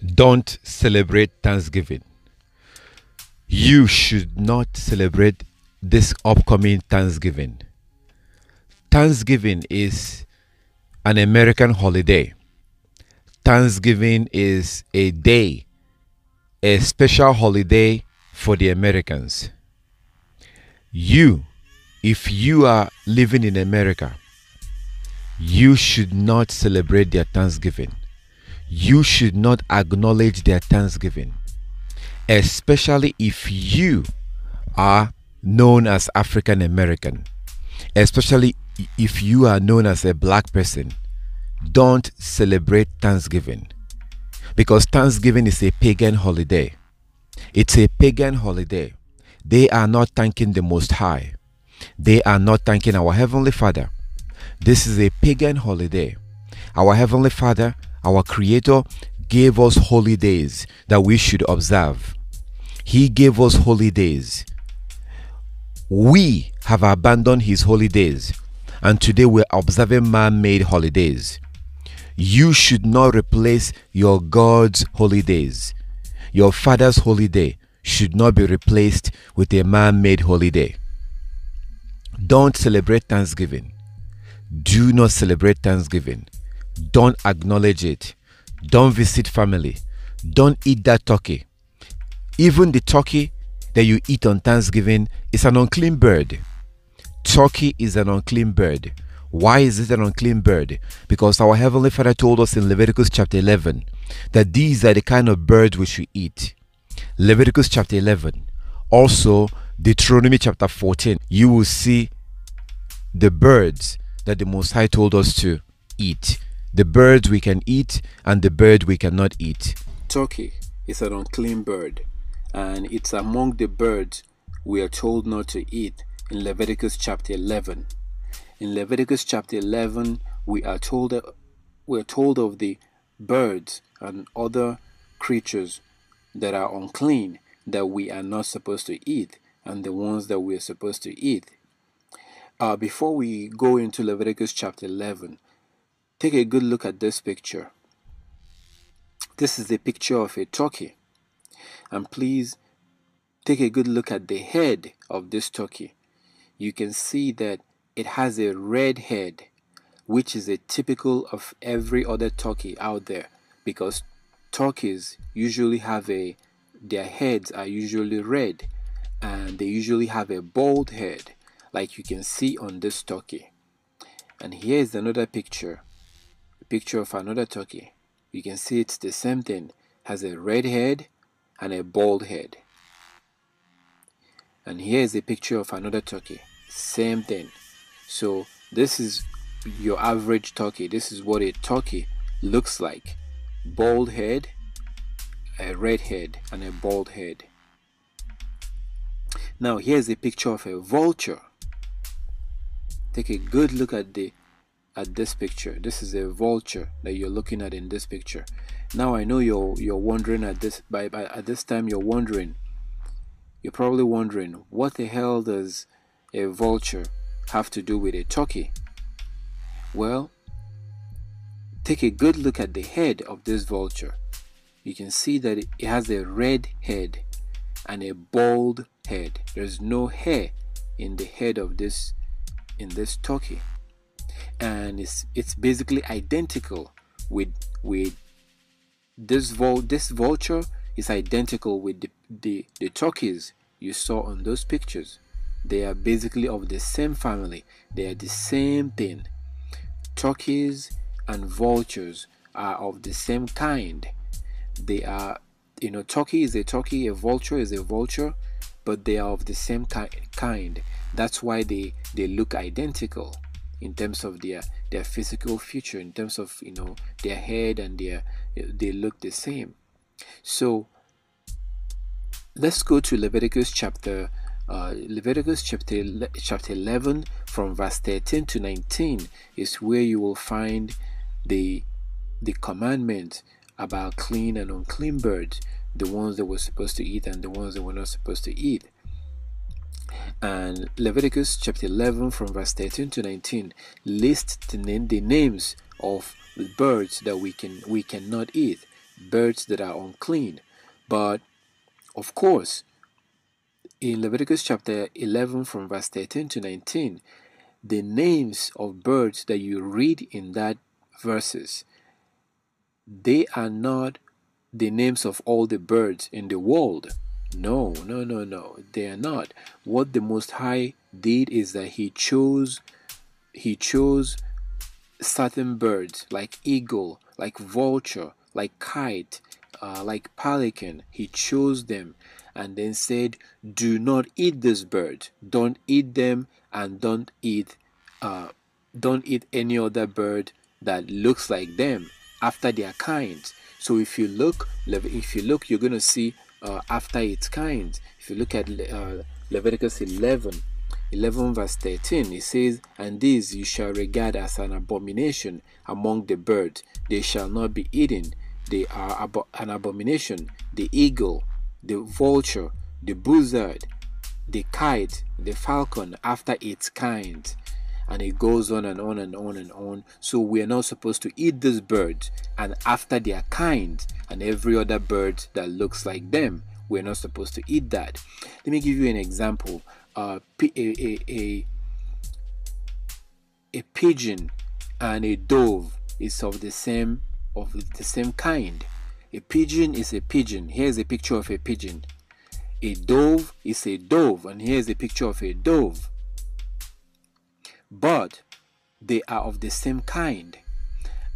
Don't celebrate Thanksgiving. You should not celebrate this upcoming Thanksgiving. Thanksgiving is an American holiday. Thanksgiving is a day, a special holiday for the Americans. If you are living in America, you should not celebrate their Thanksgiving. You should not acknowledge their Thanksgiving, especially if you are known as African American, especially if you are known as a black person. Don't celebrate Thanksgiving, because Thanksgiving is a pagan holiday. It's a pagan holiday. They are not thanking the Most High. They are not thanking our Heavenly Father. This is a pagan holiday. Our Heavenly Father, our Creator, gave us holy days that we should observe. He gave us holy days. We have abandoned His holy days, and today we're observing man-made holidays. You should not replace your God's holy days. Your Father's holy day should not be replaced with a man-made holiday. Don't celebrate Thanksgiving. Do not celebrate Thanksgiving. Don't acknowledge it. Don't visit family. Don't eat that turkey. Even the turkey that you eat on Thanksgiving is an unclean bird. Turkey is an unclean bird. Why is it an unclean bird? Because our Heavenly Father told us in Leviticus chapter 11 that these are the kind of birds we should eat. Leviticus chapter 11. Also, Deuteronomy chapter 14. You will see the birds that the Most High told us to eat. The birds we can eat and the bird we cannot eat. Turkey is an unclean bird, and it's among the birds we are told not to eat in Leviticus chapter 11. In Leviticus chapter 11, we are told of the birds and other creatures that are unclean that we are not supposed to eat, and the ones that we are supposed to eat. Before we go into Leviticus chapter 11, take a good look at this picture. This is a picture of a turkey. And please take a good look at the head of this turkey. You can see that it has a red head, which is a typical of every other turkey out there, because turkeys usually have their heads are usually red, and they usually have a bald head, like you can see on this turkey. And here is another picture, a picture of another turkey. You can see it's the same thing, has a red head and a bald head. And here is a picture of another turkey, same thing. So this is your average turkey. This is what a turkey looks like: bald head, a red head, and a bald head. Now here's a picture of a vulture. Take a good look at this picture. This is a vulture that you're looking at in this picture. Now I know you're wondering at this time you're probably wondering, what the hell does a vulture have to do with a turkey? Well, take a good look at the head of this vulture. You can see that it has a red head and a bald head. There's no hair in the head of this turkey, and it's basically identical with this vulture is identical with the turkeys you saw on those pictures. They are basically of the same family. They are the same thing. Turkeys and vultures are of the same kind. They are, turkey is a turkey, a vulture is a vulture, but they are of the same kind. That's why they look identical in terms of their physical feature, in terms of their head, and they look the same. So let's go to Leviticus chapter 11 from verse 13 to 19 is where you will find the commandment about clean and unclean birds, the ones that we're supposed to eat and the ones that we're not supposed to eat. And Leviticus chapter 11 from verse 13 to 19 lists the names of the birds that we cannot eat. birds that are unclean. But of course, in Leviticus chapter 11 from verse 13 to 19, the names of birds that you read in that verses, they are not the names of all the birds in the world. No, no, no, no, they are not. What the Most High did is that he chose certain birds like eagle, like vulture, like kite, like pelican. He chose them and then said, do not eat this bird. Don't eat them, and don't eat any other bird that looks like them after their kind. So if you look, you're going to see after its kind. If you look at Leviticus 11 verse 13, it says, and these you shall regard as an abomination among the birds. They shall not be eaten. They are an abomination. The eagle, the vulture, the buzzard, the kite, the falcon, after its kind. And it goes on and on and on and on. So we are not supposed to eat this bird and after their kind, and every other bird that looks like them. We're not supposed to eat that. Let me give you an example. A pigeon and a dove is of the same kind. A pigeon is a pigeon. Here's a picture of a pigeon. A dove is a dove, and here's a picture of a dove. But they are of the same kind.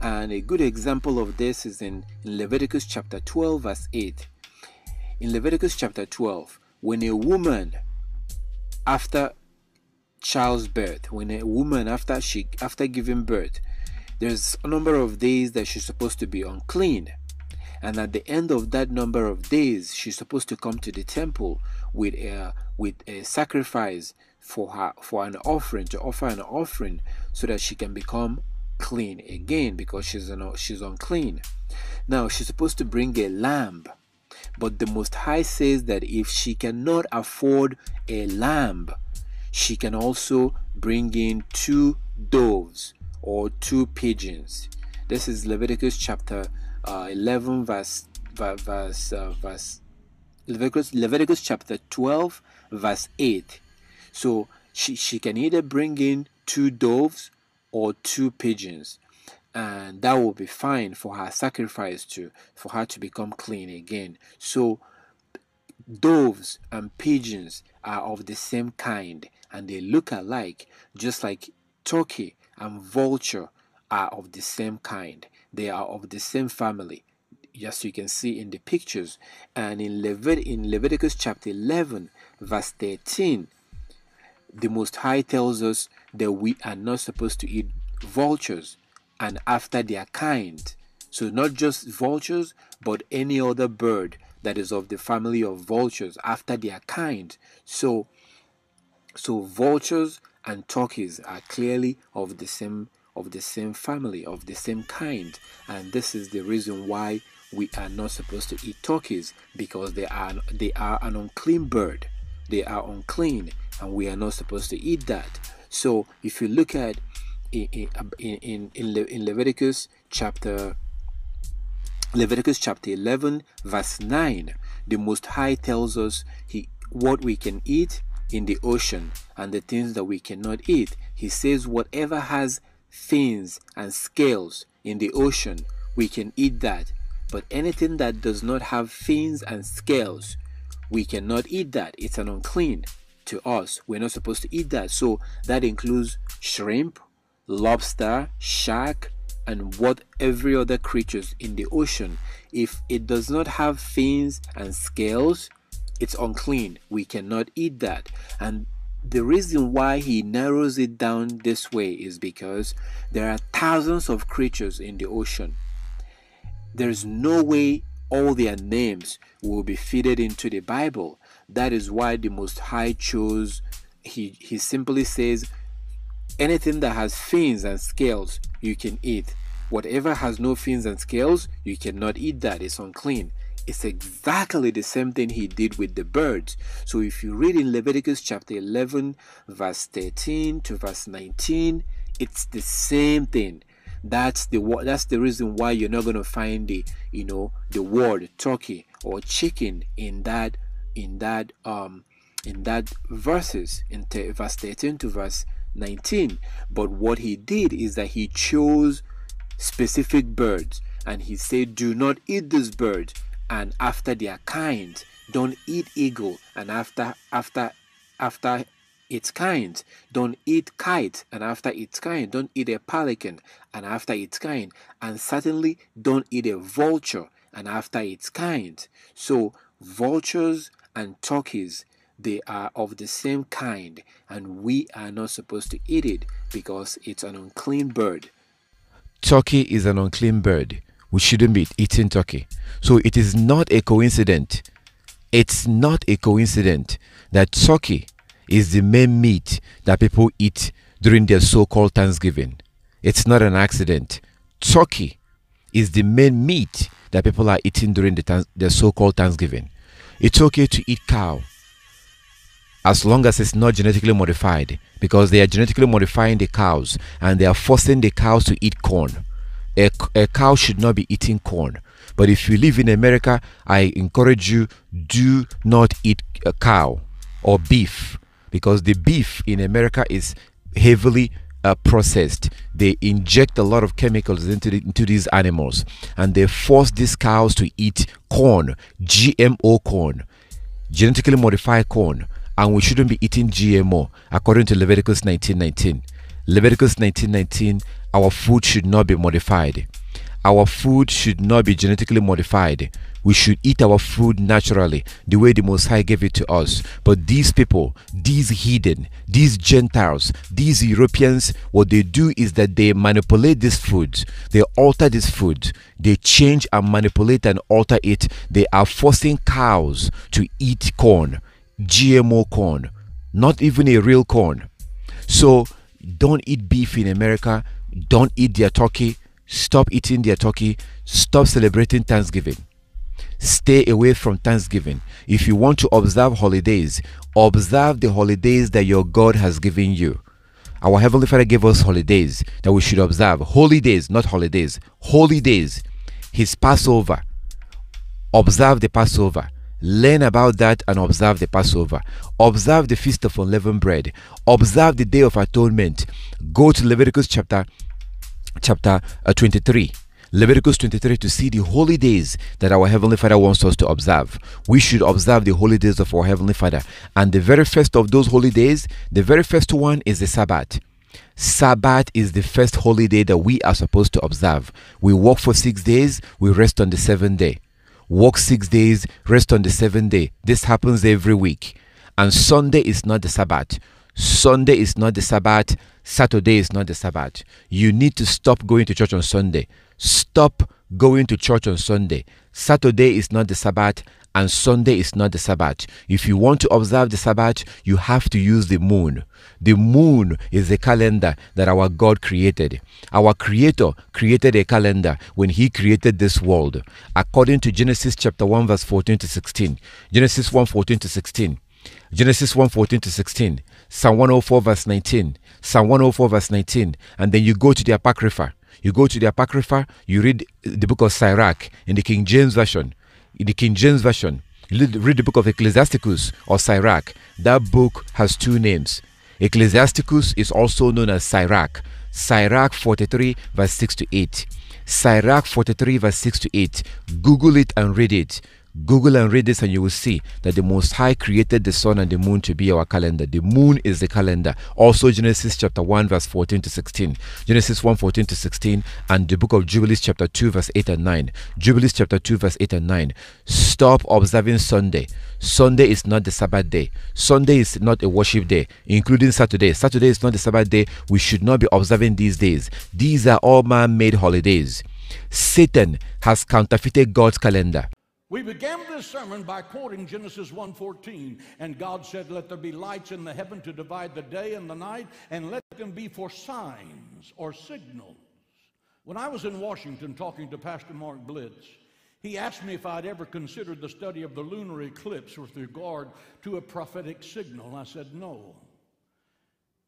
And a good example of this is in Leviticus chapter 12 verse 8. In Leviticus chapter 12, when a woman after childbirth, when a woman after giving birth, there's a number of days that she's supposed to be unclean, and at the end of that number of days, she's supposed to come to the temple with a sacrifice for an offering, to offer an offering, so that she can become clean again, because she's unclean. Now she's supposed to bring a lamb. But the Most High says that if she cannot afford a lamb, she can also bring in 2 doves or 2 pigeons. This is Leviticus chapter 11 Leviticus chapter 12 verse 8. So she can either bring in 2 doves or 2 pigeons, and that will be fine for her sacrifice for her to become clean again. So doves and pigeons are of the same kind, and they look alike, just like turkey and vulture are of the same kind. They are of the same family, as you can see in the pictures. And in Leviticus chapter 11 verse 13, the Most High tells us that we are not supposed to eat vultures and after their kind. So not just vultures, but any other bird that is of the family of vultures after their kind. So vultures and turkeys are clearly of the same family, of the same kind, and this is the reason why we are not supposed to eat turkeys, because they are an unclean bird. They are unclean, and we are not supposed to eat that. So if you look at in Leviticus chapter 11 verse 9, the Most High tells us what we can eat in the ocean and the things that we cannot eat. He says whatever has fins and scales in the ocean, we can eat that, but anything that does not have fins and scales, we cannot eat that. It's an unclean to us. We're not supposed to eat that. So that includes shrimp, lobster, shark, and every other creatures in the ocean. If it does not have fins and scales, it's unclean. We cannot eat that. And the reason why he narrows it down this way is because there are thousands of creatures in the ocean. There's no way all their names will be fitted into the Bible. That is why the Most High chose, he simply says, anything that has fins and scales, you can eat. Whatever has no fins and scales, you cannot eat that. It's unclean. It's exactly the same thing he did with the birds. So if you read in Leviticus chapter 11 verse 13 to verse 19, it's the same thing. That's the reason why you're not going to find the the word turkey or chicken in that verses in verse 13 to verse 19. But what he did is that he chose specific birds, and he said, do not eat this bird, and after their kind. Don't eat eagle, and after its kind. Don't eat kite, and after its kind. Don't eat a pelican, and after its kind. And certainly don't eat a vulture, and after its kind. So vultures and turkeys, they are of the same kind, and we are not supposed to eat it because it's an unclean bird. Turkey is an unclean bird. We shouldn't be eating turkey. So it is not a coincidence. It's not a coincidence that turkey is the main meat that people eat during their so-called Thanksgiving. It's not an accident. Turkey is the main meat that people are eating during their so-called Thanksgiving. It's okay to eat cow as long as it's not genetically modified, because they are genetically modifying the cows and they are forcing the cows to eat corn. A cow should not be eating corn. But if you live in America, I encourage you, do not eat a cow or beef, because the beef in America is heavily processed. They inject a lot of chemicals into these animals, and they force these cows to eat corn, GMO corn, genetically modified corn, and we shouldn't be eating GMO according to Leviticus 19:19. Leviticus 19:19, our food should not be modified. Our food should not be genetically modified. We should eat our food naturally, the way the Most High gave it to us. But these people, these heathen, these Gentiles, these Europeans, what they do is that they manipulate this food. They alter this food. They change and manipulate and alter it. They are forcing cows to eat corn, GMO corn, not even a real corn. So don't eat beef in America. Don't eat their turkey. Stop eating their turkey. Stop celebrating Thanksgiving. Stay away from Thanksgiving. If you want to observe holidays, observe the holidays that your God has given you. Our Heavenly Father gave us holidays that we should observe. Holy days, not holidays. Holy days. His Passover. Observe the Passover. Learn about that and observe the Passover. Observe the Feast of Unleavened Bread. Observe the Day of Atonement. Go to Leviticus chapter 23. Leviticus 23 to see the holy days that our Heavenly Father wants us to observe. We should observe the holy days of our Heavenly Father. And the very first of those holy days, the very first one is the Sabbath. Sabbath is the first holy day that we are supposed to observe. We work for 6 days, we rest on the 7th day. Work 6 days, rest on the 7th day. This happens every week. And Sunday is not the Sabbath. Sunday is not the Sabbath. Saturday is not the Sabbath. You need to stop going to church on Sunday. Stop going to church on Sunday. Saturday is not the Sabbath, and Sunday is not the Sabbath. If you want to observe the Sabbath, you have to use the moon. The moon is the calendar that our God created. Our Creator created a calendar when He created this world. According to Genesis chapter 1 verse 14 to 16. Genesis 1:14 to 16. Genesis 1:14 to 16. Psalm 104 verse 19. Psalm 104 verse 19. And then you go to the Apocrypha. You go to the Apocrypha, you read the book of Sirach in the King James Version. In the King James Version, you read the book of Ecclesiasticus or Sirach. That book has two names. Ecclesiasticus is also known as Sirach. Sirach 43 verse 6 to 8. Sirach 43 verse 6 to 8. Google it and read it. Google and read this and you will see that the Most High created the sun and the moon to be our calendar. The moon is the calendar. Also Genesis chapter 1 verse 14 to 16. Genesis 1:14 to 16 and the book of Jubilees chapter 2 verse 8 and 9. Jubilees chapter 2 verse 8 and 9. Stop observing Sunday. Sunday is not the Sabbath day. Sunday is not a worship day, including Saturday. Saturday is not the Sabbath day. We should not be observing these days. These are all man-made holidays. Satan has counterfeited God's calendar. We began this sermon by quoting Genesis 1:14, and God said, let there be lights in the heaven to divide the day and the night, and let them be for signs or signals. When I was in Washington talking to Pastor Mark Blitz, he asked me if I'd ever considered the study of the lunar eclipse with regard to a prophetic signal. I said, no.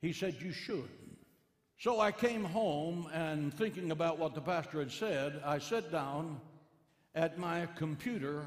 He said, you should. So I came home, and thinking about what the pastor had said, I sat down at my computer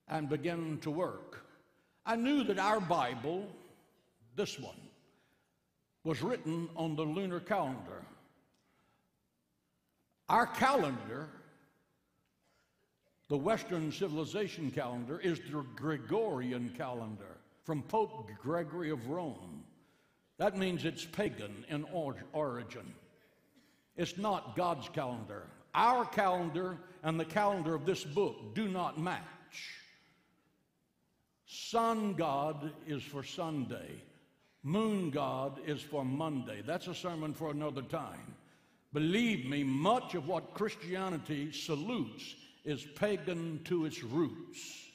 and began to work. I knew that our Bible, this one, was written on the lunar calendar. Our calendar, the Western civilization calendar, is the Gregorian calendar from Pope Gregory of Rome. That means it's pagan in origin. It's not God's calendar. Our calendar and the calendar of this book do not match. Sun God is for Sunday. Moon God is for Monday. That's a sermon for another time. Believe me, much of what Christianity salutes is pagan to its roots.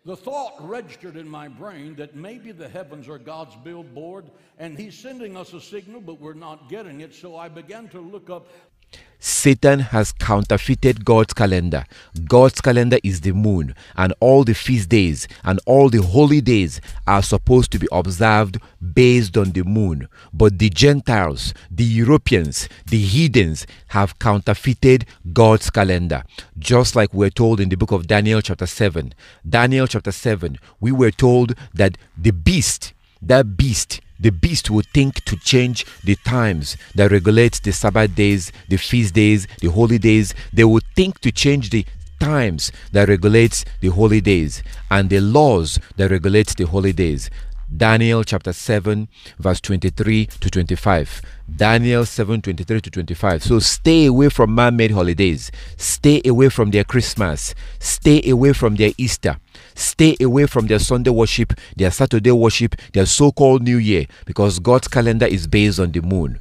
The thought registered in my brain that maybe the heavens are God's billboard and he's sending us a signal, but we're not getting it. So I began to look up. Satan has counterfeited God's calendar. God's calendar is the moon, and all the feast days and all the holy days are supposed to be observed based on the moon. But the Gentiles, the Europeans, the heathens have counterfeited God's calendar. Just like we're told in the book of Daniel chapter 7. Daniel chapter 7, we were told that the beast will think to change the times that regulate the Sabbath days, the feast days, the holy days. They will think to change the times that regulates the holy days and the laws that regulates the holy days. Daniel chapter 7 verse 23 to 25. Daniel 7, 23 to 25. So stay away from man-made holidays. Stay away from their Christmas. Stay away from their Easter. Stay away from their Sunday worship, their Saturday worship, their so-called New Year, because God's calendar is based on the moon.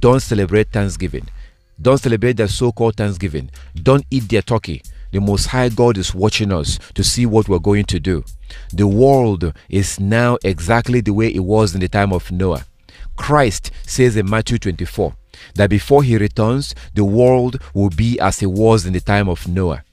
Don't celebrate Thanksgiving. Don't celebrate their so-called Thanksgiving. Don't eat their turkey. The Most High God is watching us to see what we're going to do. The world is now exactly the way it was in the time of Noah. Christ says in Matthew 24 that before he returns, the world will be as it was in the time of Noah.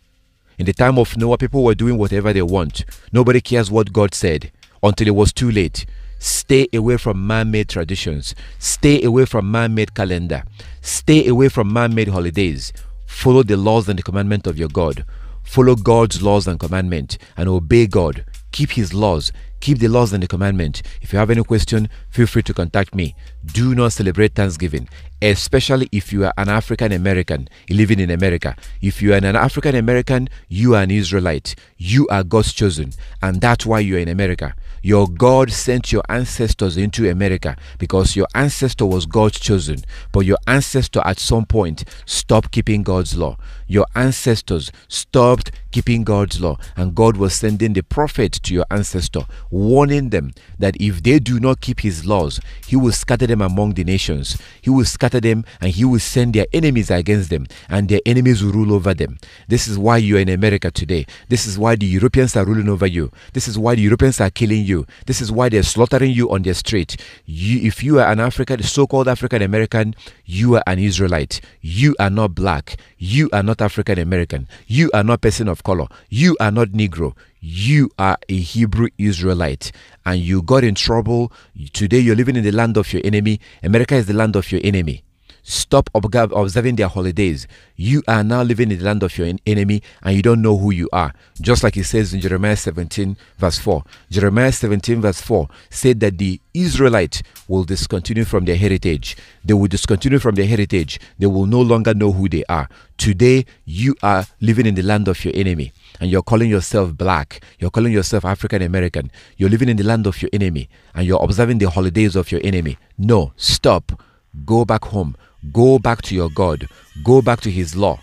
In the time of Noah, people were doing whatever they want. Nobody cares what God said until it was too late. Stay away from man-made traditions. Stay away from man-made calendar. Stay away from man-made holidays. Follow the laws and the commandment of your God. Follow God's laws and commandment and obey God. Keep his laws. Keep the laws and the commandment. If you have any question, feel free to contact me. Do not celebrate Thanksgiving, especially if you are an African American living in America. If you are an African American, you are an Israelite. You are God's chosen, and that's why you are in America. Your God sent your ancestors into America because your ancestor was God's chosen, but your ancestor at some point stopped keeping God's law. Your ancestors stopped keeping God's law, and God was sending the prophet to your ancestor, warning them that if they do not keep his laws, he will scatter them among the nations. He will scatter them, and he will send their enemies against them, and their enemies will rule over them. This is why you are in America today. This is why the Europeans are ruling over you. This is why the Europeans are killing you. This is why they're slaughtering you on their street. If you are an African, so-called African American, you are an Israelite. You are not black. You are not African American. You are not person of color. You are not Negro. You are a Hebrew Israelite, and you got in trouble. Today you're living in the land of your enemy. America is the land of your enemy. Stop observing their holidays. You are now living in the land of your enemy, and you don't know who you are. Just like it says in Jeremiah 17 verse 4. Jeremiah 17 verse 4 said that the Israelites will discontinue from their heritage. They will discontinue from their heritage. They will no longer know who they are. Today, you are living in the land of your enemy, and you're calling yourself black. You're calling yourself African American. You're living in the land of your enemy, and you're observing the holidays of your enemy. No, stop. Go back home. Go back to your God. Go back to his law.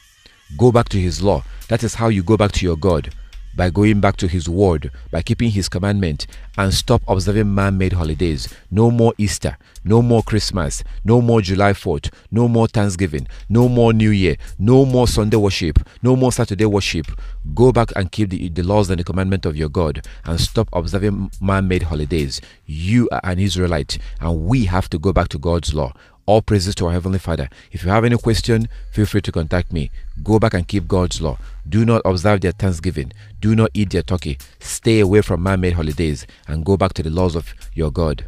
Go back to his law. That is how you go back to your God. By going back to his word, by keeping his commandment, and stop observing man-made holidays. No more Easter, no more Christmas, no more July 4th, no more Thanksgiving, no more New Year, no more Sunday worship, no more Saturday worship. Go back and keep the laws and the commandment of your God, and stop observing man-made holidays. You are an Israelite, and we have to go back to God's law. All praises to our Heavenly Father. If you have any question, feel free to contact me. Go back and keep God's law. Do not observe their Thanksgiving. Do not eat their turkey. Stay away from man-made holidays and go back to the laws of your God.